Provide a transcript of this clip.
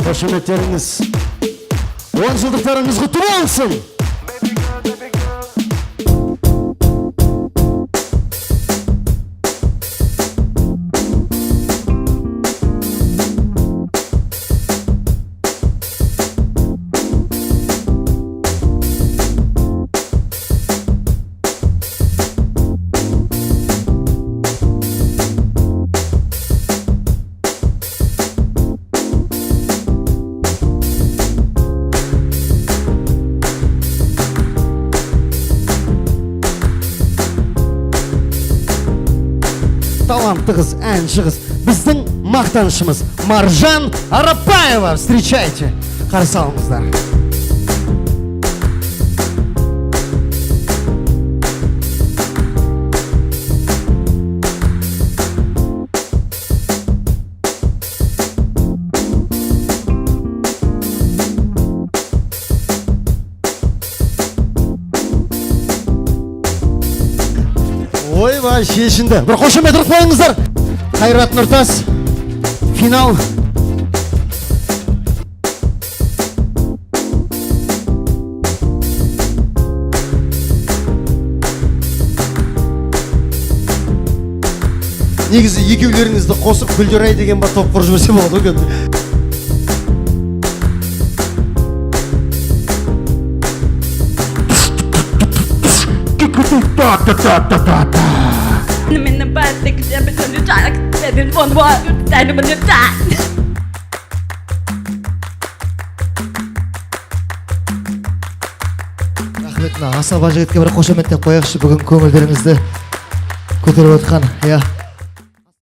Қошеметтеріңіз 10 жылдықтарыңыз құтты болсын. Талантты қыз, әнші қыз, біздің мақтанышымыз Маржан Арапаева. Встречайте, қарсы алыңыздар. Ойбай, шешінді. Бір қошемет ұрып қойыңыздар. Қайрат Нұртас, финал. Негізі екеулеріңізді қосып Гүлдерай деген ба топ құрып жіберсе болады ғой. Рахмет, асаба жігітке бір қошеметтеп қояқшы, бүгін көңілдеріңізді көтеріп отқан.